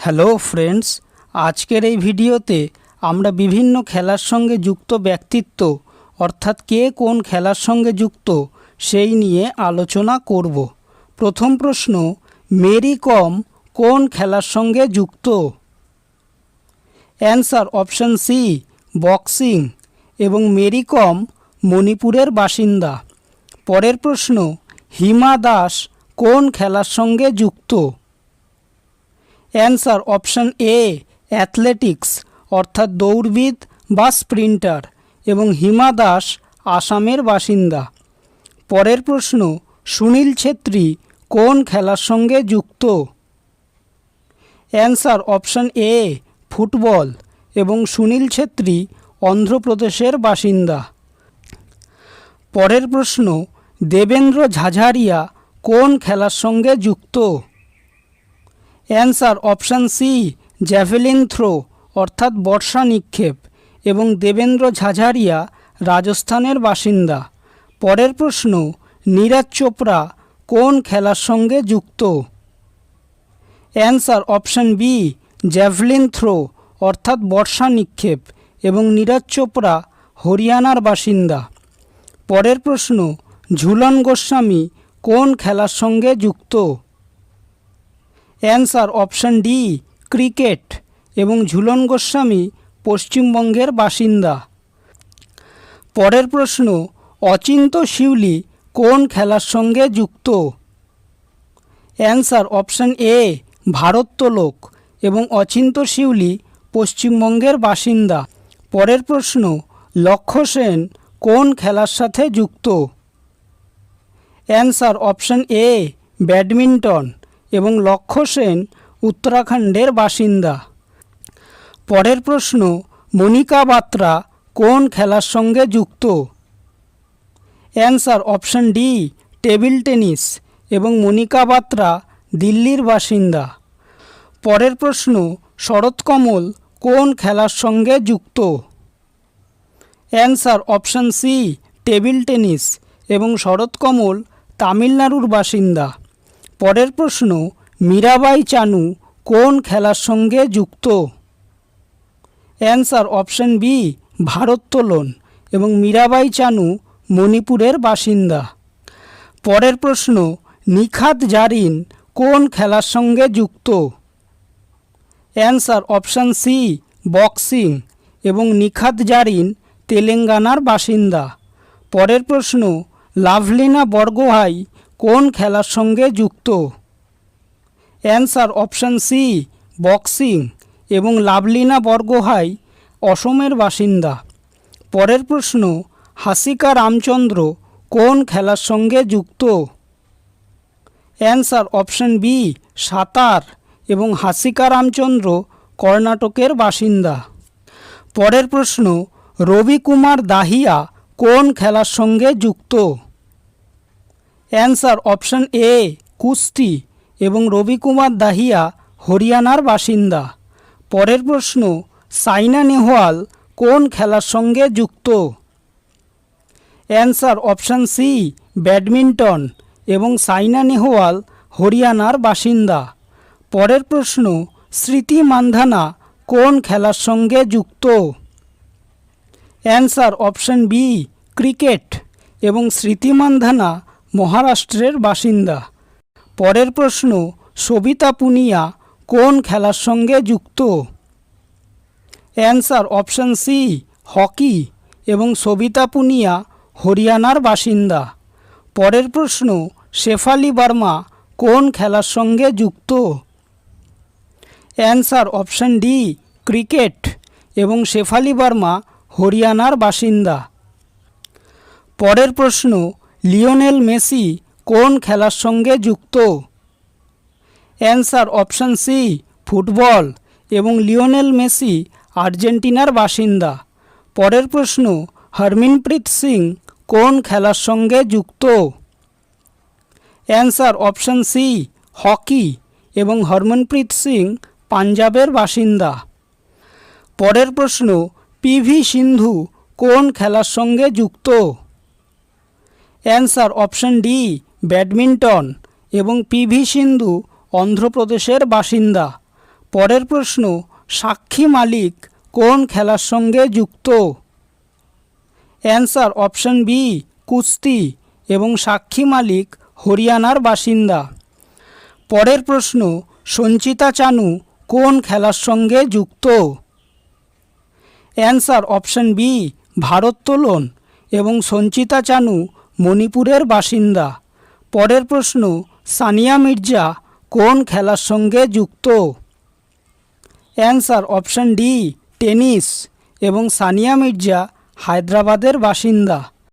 Hello friends, আজকের এই ভিডিওতে আমরা বিভিন্ন খেলার সঙ্গে যুক্ত ব্যক্তিত্ব অর্থাৎ কে কোন খেলার সঙ্গে যুক্ত সেই নিয়ে আলোচনা করব। প্রথম প্রশ্ন, মেরি কম কোন খেলার সঙ্গে যুক্ত? অ্যান্সার অপশন সি, বক্সিং, এবং মেরি কম মণিপুরের বাসিন্দা। পরের প্রশ্ন, হিমা দাস কোন খেলার সঙ্গে যুক্ত? অ্যান্সার অপশন এ, অ্যাথলেটিক্স অর্থাৎ দৌড়বিদ বা স্প্রিন্টার, এবং হিমা দাস আসামের বাসিন্দা। পরের প্রশ্ন, সুনীল ছেত্রী কোন খেলার সঙ্গে যুক্ত? অ্যান্সার অপশন এ, ফুটবল, এবং সুনীল ছেত্রী অন্ধ্রপ্রদেশের বাসিন্দা। পরের প্রশ্ন, দেবেন্দ্র ঝাঝারিয়া কোন খেলার সঙ্গে যুক্ত? Answer option C, javelin throw অর্থাৎ বর্ষা নিক্ষেপ, এবং দেবেন্দ্র ঝাঝারিয়া রাজস্থানের বাসিন্দা। পরের প্রশ্ন, নীরজ চোপড়া কোন খেলার সঙ্গে যুক্ত? Answer option B, javelin throw অর্থাৎ বর্ষা নিক্ষেপ, এবং নীরজ চোপড়া হরিয়ানার বাসিন্দা। পরের প্রশ্ন, ঝুলন গোস্বামী কোন খেলার সঙ্গে যুক্ত? অ্যান্সার অপশান ডি, ক্রিকেট, এবং ঝুলন গোস্বামী পশ্চিমবঙ্গের বাসিন্দা। পরের প্রশ্ন, অচিন্ত শিউলি কোন খেলার সঙ্গে যুক্ত? অ্যান্সার অপশান এ, ভারোত্তোলক, এবং অচিন্ত শিউলি পশ্চিমবঙ্গের বাসিন্দা। পরের প্রশ্ন, লক্ষ্য সেন কোন খেলার সাথে যুক্ত? অ্যান্সার অপশান এ, ব্যাডমিন্টন, এবং লক্ষ্য সেন উত্তরাখণ্ডের বাসিন্দা। পরের প্রশ্ন, মনিকা বাত্রা কোন খেলার সঙ্গে যুক্ত? Answer option D, table tennis, এবং মনিকা বাত্রা দিল্লির বাসিন্দা। পরের প্রশ্ন, শরৎকমল কোন খেলার সঙ্গে যুক্ত? Answer option C, table tennis, এবং শরৎকমল তামিলনাড়ুর বাসিন্দা। পরের প্রশ্ন, মীরাবাই চানু কোন খেলার সঙ্গে যুক্ত? অ্যান্সার অপশান বি, ভারোত্তোলন, এবং মীরাবাই চানু মণিপুরের বাসিন্দা। পরের প্রশ্ন, নিখাত জারিন কোন খেলার সঙ্গে যুক্ত? অ্যান্সার অপশান সি, বক্সিং, এবং নিখাত জারিন তেলেঙ্গানার বাসিন্দা। পরের প্রশ্ন, লাভলিনা বরগোহাই কোন খেলার সঙ্গে যুক্ত? অ্যান্সার অপশান সি, বক্সিং, এবং লাভলিনা বরগোহাই অসমের বাসিন্দা। পরের প্রশ্ন, হাসিকা রামচন্দ্র কোন খেলার সঙ্গে যুক্ত? অ্যান্সার অপশান বি, সাঁতার, এবং হাসিকা রামচন্দ্র কর্ণাটকের বাসিন্দা। পরের প্রশ্ন, রবি কুমার দাহিয়া কোন খেলার সঙ্গে যুক্ত? অ্যান্সার অপশান এ, কুস্তি, এবং রবি কুমার দাহিয়া হরিয়ানার বাসিন্দা। পরের প্রশ্ন, সাইনা নেহওয়াল কোন খেলার সঙ্গে যুক্ত? অ্যান্সার অপশান সি, ব্যাডমিন্টন, এবং সাইনা নেহওয়াল হরিয়ানার বাসিন্দা। পরের প্রশ্ন, স্মৃতি মান্ধানা কোন খেলার সঙ্গে যুক্ত? অ্যান্সার অপশান বি, ক্রিকেট, এবং স্মৃতি মান্ধানা মহারাষ্ট্রের বাসিন্দা। পরের প্রশ্ন, সবিতা পুনিয়া কোন খেলার সঙ্গে যুক্ত? অ্যান্সার অপশান সি, হকি, এবং সবিতা পুনিয়া হরিয়ানার বাসিন্দা। পরের প্রশ্ন, শেফালি বার্মা কোন খেলার সঙ্গে যুক্ত? অ্যান্সার অপশান ডি, ক্রিকেট, এবং শেফালি বার্মা হরিয়ানার বাসিন্দা। পরের প্রশ্ন, লিওনেল মেসি কোন খেলার সঙ্গে যুক্ত? অ্যান্সার অপশান সি, ফুটবল, এবং লিওনেল মেসি আর্জেন্টিনার বাসিন্দা। পরের প্রশ্ন, হরমিনপ্রীত সিং কোন খেলার সঙ্গে যুক্ত? অ্যান্সার অপশান সি, হকি, এবং হরমনপ্রীত সিং পাঞ্জাবের বাসিন্দা। পরের প্রশ্ন, পিভি সিন্ধু কোন খেলার সঙ্গে যুক্ত? অ্যান্সার অপশান ডি, ব্যাডমিন্টন, এবং পিভি সিন্ধু অন্ধ্রপ্রদেশের বাসিন্দা। পরের প্রশ্ন, সাক্ষী মালিক কোন খেলার সঙ্গে যুক্ত? অ্যান্সার অপশন বি, কুস্তি, এবং সাক্ষী মালিক হরিয়ানার বাসিন্দা। পরের প্রশ্ন, সঞ্চিতা চানু কোন খেলার সঙ্গে যুক্ত? অ্যান্সার অপশন বি, ভারোত্তোলন, এবং সঞ্চিতা চানু মণিপুরের বাসিন্দা। পরের প্রশ্ন, সানিয়া মির্জা কোন খেলার সঙ্গে যুক্ত? অ্যান্সার অপশন ডি, টেনিস, এবং সানিয়া মির্জা হায়দ্রাবাদের বাসিন্দা।